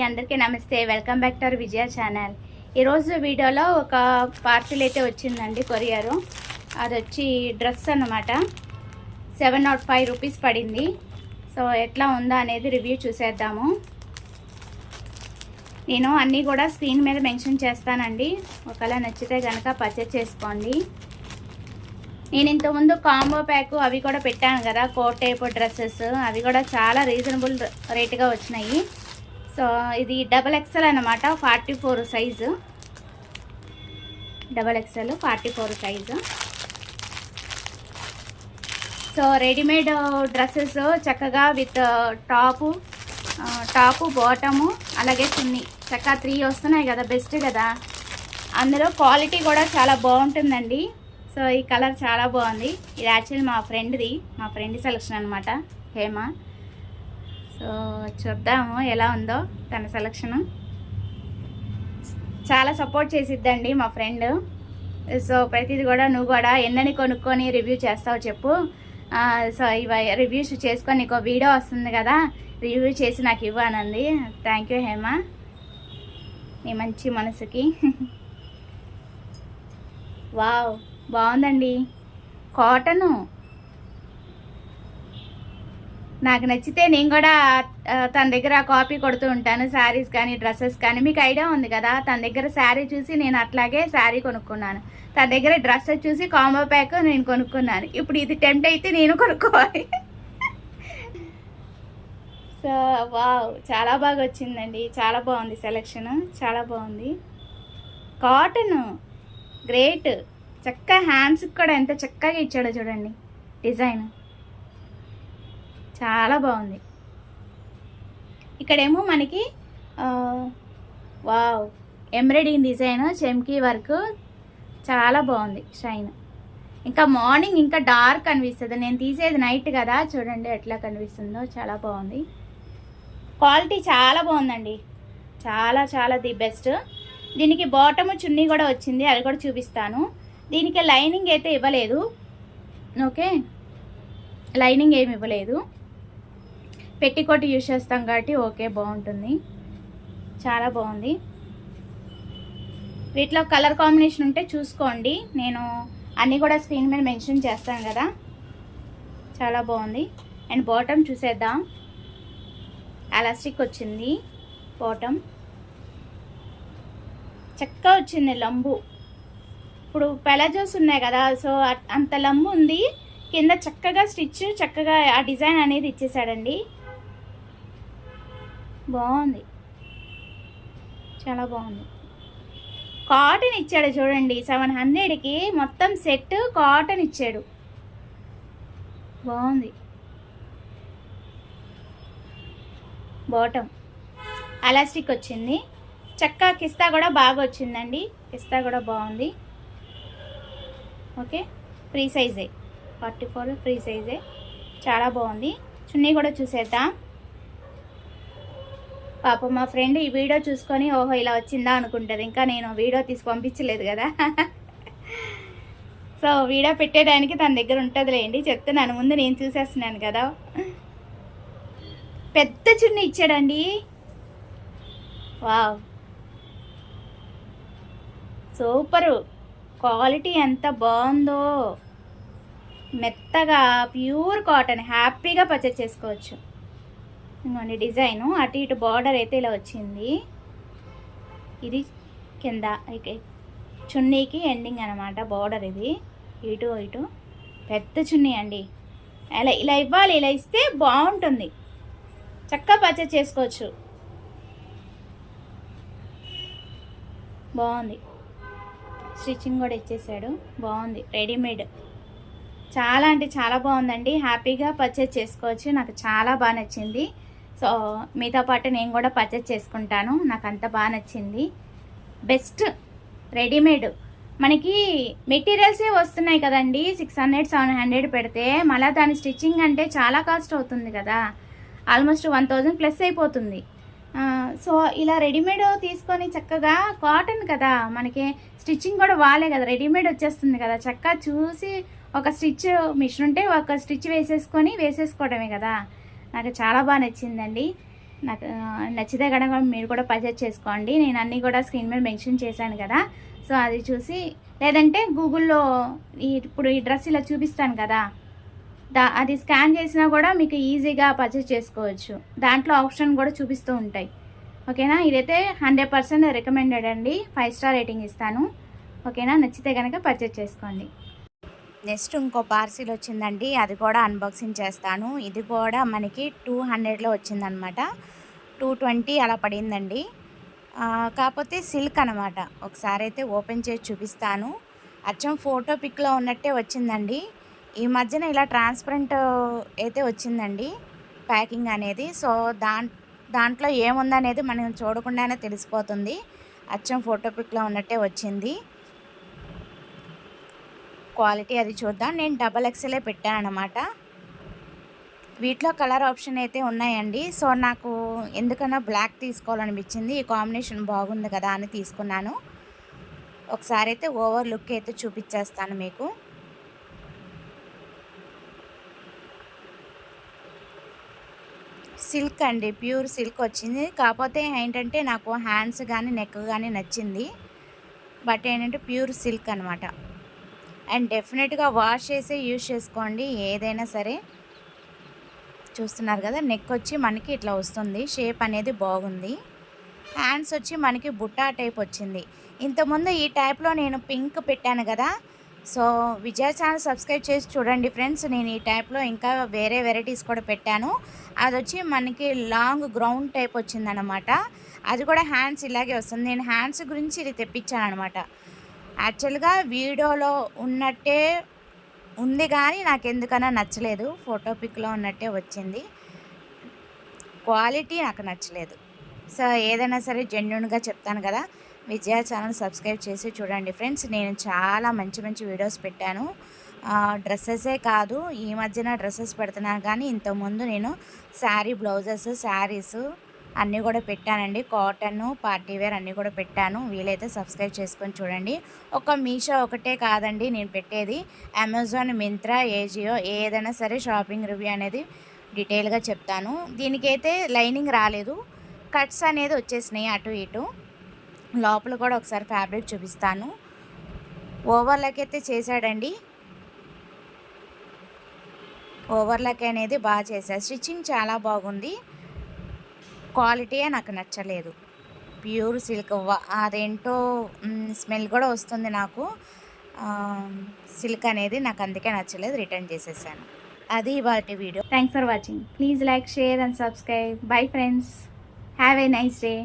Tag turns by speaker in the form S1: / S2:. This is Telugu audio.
S1: అందరికీ నమస్తే. Welcome back to our Vijaya channel. ఈరోజు వీడియోలో ఒక పార్సిల్ అయితే వచ్చిందండి, కొరియరు. అది వచ్చి డ్రెస్ అన్నమాట. 705 రూపీస్ పడింది. సో ఎట్లా ఉందా అనేది రివ్యూ చూసేద్దాము. నేను అన్నీ కూడా స్క్రీన్ మీద మెన్షన్ చేస్తానండి, ఒకవేళ నచ్చితే కనుక పర్చేస్ చేసుకోండి. నేను ఇంతకుముందు కాంబో ప్యాక్ అవి కూడా పెట్టాను కదా, కోట్ టైప్ డ్రెస్సెస్, అవి కూడా చాలా రీజనబుల్ రేట్గా వచ్చినాయి. సో ఇది XXL అన్నమాట, 44 size. XXL 44 size. So readymade dresses చక్కగా విత్ టాపు బాటము అలాగే చున్నీ చక్కగా 3 వస్తున్నాయి కదా, బెస్ట్ కదా. అందులో క్వాలిటీ కూడా చాలా బాగుంటుందండి. సో ఈ కలర్ చాలా బాగుంది. ఇది యాక్చువల్లీ మా ఫ్రెండ్ సెలెక్షన్ అనమాట, హేమ. సో చూద్దాము ఎలా ఉందో తన సెలెక్షను. చాలా సపోర్ట్ చేసిద్దండి మా ఫ్రెండ్. సో ప్రతిది కూడా నువ్వు కూడా ఎన్నని కొనుక్కొని రివ్యూ చేస్తావు చెప్పు. సో ఇవి రివ్యూస్ చేసుకొని నీకు వీడియో వస్తుంది కదా, రివ్యూ చేసి నాకు ఇవ్వనంది. థ్యాంక్ యూ హేమ, నీ మంచి మనసుకి. వావ్, బాగుందండి. కాటను నాకు నచ్చితే నేను కూడా తన దగ్గర కాపీ కొడుతూ ఉంటాను, శారీస్ కానీ డ్రెస్సెస్ కానీ. మీకు ఐడియా ఉంది కదా, తన దగ్గర శారీ చూసి నేను అట్లాగే శారీ కొనుక్కున్నాను, తన దగ్గర డ్రెస్సెస్ చూసి కాంబో ప్యాక్ నేను కొనుక్కున్నాను. ఇప్పుడు ఇది టెంప్ట్ అయితే నేను కొనుక్కోవాలి. సో వావ్, చాలా బాగా వచ్చిందండి, చాలా బాగుంది సెలెక్షన్, చాలా బాగుంది. Cotton great. చక్కగా హ్యాండ్స్కి కూడా ఎంత చక్కగా ఇచ్చాడో చూడండి, డిజైన్ చాలా బాగుంది. ఇక్కడేమో మనకి వావ్ ఎంబ్రాయిడింగ్ డిజైన్, చెమ్కీ వర్క్ చాలా బాగుంది, షైన్. ఇంకా మార్నింగ్ ఇంకా డార్క్ కనిపిస్తుంది, నేను తీసేది నైట్ కదా, చూడండి ఎట్లా కనిపిస్తుందో, చాలా బాగుంది. క్వాలిటీ చాలా బాగుందండి, చాలా చాలా ది బెస్ట్. దీనికి బాటము చున్నీ కూడా వచ్చింది, అది కూడా చూపిస్తాను. దీనికి లైనింగ్ అయితే ఇవ్వలేదు, ఓకే, లైనింగ్ ఏమి ఇవ్వలేదు. పెట్టికోట్ యూజ్ చేస్తాం కాబట్టి ఓకే, బాగుంటుంది, చాలా బాగుంది. వీటిలో కలర్ కాంబినేషన్ ఉంటే చూసుకోండి, నేను అన్నీ కూడా స్క్రీన్ మీద మెన్షన్ చేస్తాను కదా. చాలా బాగుంది. అండ్ బాటమ్ చూసేద్దాం. ఎలాస్టిక్ వచ్చింది బాటమ్, చక్కగా వచ్చింది లంబు. ఇప్పుడు పెలాజోస్ ఉన్నాయి కదా, సో అంత లంబు ఉంది. కింద చక్కగా స్టిచ్, చక్కగా ఆ డిజైన్ అనేది ఇచ్చేసాడండి, బాగుంది, చాలా బాగుంది. కాటన్ ఇచ్చాడు చూడండి, 700కి మొత్తం సెట్ కాటన్ ఇచ్చాడు, బాగుంది. బాటమ్ ఎలాస్టిక్ వచ్చింది, చక్కగా కిస్తా కూడా బాగా వచ్చిందండి, కిస్తా కూడా బాగుంది. ఓకే, ఫ్రీ సైజే, 44 ఫ్రీ సైజే, చాలా బాగుంది. చున్నీ కూడా చూసేద్దాం. పాపం మా ఫ్రెండ్ ఈ వీడియో చూసుకొని ఓహో ఇలా వచ్చిందా అనుకుంటుంది, ఇంకా నేను వీడియో తీసి పంపించలేదు కదా. సో వీడియో పెట్టేయడానికి తన దగ్గర ఉంటుందిలేండి, చెప్తున్నాను, ముందు నేను చూసేస్తున్నాను కదా. పెద్ద చున్నీ ఇచ్చాడండి, వావ్ సూపరు. క్వాలిటీ ఎంత బాగుందో, మెత్తగా ప్యూర్ కాటన్, హ్యాపీగా పర్చేస్ చేసుకోవచ్చు. ఇంకోండి డిజైను, అటు ఇటు బార్డర్ అయితే ఇలా వచ్చింది. ఇది కింద చున్నీకి ఎండింగ్ అనమాట బార్డర్, ఇది ఇటు ఇటు పెద్ద చున్నీ అండి. ఇలా ఇవ్వాలి, ఇలా ఇస్తే బాగుంటుంది, చక్కగా పర్చేస్ చేసుకోవచ్చు, బాగుంది. స్టిచ్చింగ్ కూడా ఇచ్చేసాడు, బాగుంది. రెడీమేడ్ చాలా అంటే చాలా బాగుందండి, హ్యాపీగా పర్చేస్ చేసుకోవచ్చు. నాకు చాలా బాగా నచ్చింది. సో మీతో పాటు నేను కూడా పర్చేస్ చేసుకుంటాను, నాకు అంత బాగా నచ్చింది. Best readymade. మనకి మెటీరియల్సే వస్తున్నాయి కదండి, 600-700 పెడితే, మళ్ళీ దాని స్టిచ్చింగ్ అంటే చాలా కాస్ట్ అవుతుంది కదా, ఆల్మోస్ట్ 1000+ అయిపోతుంది. సో ఇలా రెడీమేడ్ తీసుకొని చక్కగా కాటన్ కదా, మనకి స్టిచ్చింగ్ కూడా వాలే కదా, రెడీమేడ్ వచ్చేస్తుంది కదా, చక్కగా చూసి ఒక స్టిచ్ మిషన్ ఉంటే ఒక స్టిచ్ వేసేసుకోవడమే కదా. నాకు చాలా బాగా నచ్చిందండి. నాకు నచ్చితే కనుక మీరు కూడా పర్చేజ్ చేసుకోండి. నేను అన్నీ కూడా స్క్రీన్ మీద మెన్షన్ చేశాను కదా, సో అది చూసి, లేదంటే గూగుల్లో ఇప్పుడు ఈ డ్రెస్ ఇలా చూపిస్తాను కదా, అది స్కాన్ చేసినా కూడా మీకు ఈజీగా పర్చేజ్ చేసుకోవచ్చు. దాంట్లో ఆప్షన్ కూడా చూపిస్తూ ఉంటాయి. ఓకేనా, ఇదైతే 100% రికమెండెడ్ అండి. 5 స్టార్ రేటింగ్ ఇస్తాను. ఓకేనా, నచ్చితే కనుక పర్చేజ్ చేసుకోండి. నెక్స్ట్ ఇంకో పార్సిల్ వచ్చిందండి, అది కూడా అన్బాక్సింగ్ చేస్తాను. ఇది కూడా మనకి 200లో వచ్చిందనమాట. 220 అలా పడిందండి. కాకపోతే సిల్క్ అనమాట. ఒకసారి అయితే ఓపెన్ చేసి చూపిస్తాను. అచ్చం ఫోటో పిక్లో ఉన్నట్టే వచ్చిందండి. ఈ మధ్యన ఇలా ట్రాన్స్పరెంట్ అయితే వచ్చిందండి ప్యాకింగ్ అనేది. సో దాంట్లో ఏముందనేది మనం చూడకుండానే తెలిసిపోతుంది. అచ్చం ఫోటో పిక్లో ఉన్నట్టే వచ్చింది. క్వాలిటీ అది చూద్దాం. నేను XXL పెట్టాను అనమాట. వీటిలో కలర్ ఆప్షన్ అయితే ఉన్నాయండి. సో నాకు ఎందుకన్నా బ్లాక్ తీసుకోవాలనిపించింది. ఈ కాంబినేషన్ బాగుంది కదా అని తీసుకున్నాను. ఒకసారి అయితే ఓవర్ లుక్ అయితే చూపించేస్తాను మీకు. సిల్క్ అండి, ప్యూర్ సిల్క్ వచ్చింది. కాకపోతే ఏంటంటే నాకు హ్యాండ్స్ కానీ నెక్ కానీ నచ్చింది. బట్ ఏంటంటే ప్యూర్ సిల్క్ అనమాట. అండ్ డెఫినెట్గా వాష్ చేసే యూజ్ చేసుకోండి ఏదైనా సరే. చూస్తున్నారు కదా, నెక్ వచ్చి మనకి ఇట్లా వస్తుంది. షేప్ అనేది బాగుంది. హ్యాండ్స్ వచ్చి మనకి బుట్టా టైప్ వచ్చింది. ఇంతకుముందు ఈ టైప్లో నేను పింక్ పెట్టాను కదా, సో విజయ ఛానల్ సబ్స్క్రైబ్ చేసి చూడండి ఫ్రెండ్స్. నేను ఈ టైప్లో ఇంకా వేరే వెరైటీస్ కూడా పెట్టాను. అది వచ్చి మనకి లాంగ్ గ్రౌండ్ టైప్ వచ్చిందనమాట. అది కూడా హ్యాండ్స్ ఇలాగే వస్తుంది. నేను హ్యాండ్స్ గురించి ఇది తెప్పించాను అనమాట. యాక్చువల్గా వీడియోలో ఉన్నట్టే ఉంది కానీ నాకు ఎందుకన్నా నచ్చలేదు. ఫోటో పిక్లో ఉన్నట్టే వచ్చింది. క్వాలిటీ నాకు నచ్చలేదు. సో ఏదైనా సరే జెన్యూన్గా చెప్తాను కదా. విజయ ఛానల్ సబ్స్క్రైబ్ చేసి చూడండి ఫ్రెండ్స్. నేను చాలా మంచి మంచి వీడియోస్ పెట్టాను. డ్రెస్సెసే కాదు, ఈ మధ్యన డ్రెస్సెస్ పెడుతున్నాను కానీ ఇంతకుముందు నేను శారీ బ్లౌజెస్, శారీస్ అన్నీ కూడా పెట్టానండి. కాటన్, పార్టీవేర్ అన్నీ కూడా పెట్టాను. వీలైతే సబ్స్క్రైబ్ చేసుకొని చూడండి. ఒక మీషో ఒకటే కాదండి నేను పెట్టేది. అమెజాన్, మింత్రా, ఏజియో ఏదైనా సరే షాపింగ్ రివ్యూ అనేది డీటెయిల్గా చెప్తాను. దీనికైతే లైనింగ్ రాలేదు, కట్స్ అనేది వచ్చేసినాయి అటు ఇటు. లోపల కూడా ఒకసారి ఫ్యాబ్రిక్ చూపిస్తాను. ఓవర్లాక్ అయితే చేశాడండి. ఓవర్లాక్ అనేది బాగా చేశాడు. స్టిచ్చింగ్ చాలా బాగుంది. క్వాలిటీయే నాకు నచ్చలేదు. ప్యూర్ సిల్క్ అదేంటో స్మెల్ కూడా వస్తుంది నాకు. సిల్క్ అనేది నాకు అందుకే నచ్చలేదు, రిటర్న్ చేసేసాను. అది ఇవాల్టి video. Thanks for watching. Please like, share and subscribe. Bye friends. Have a nice day.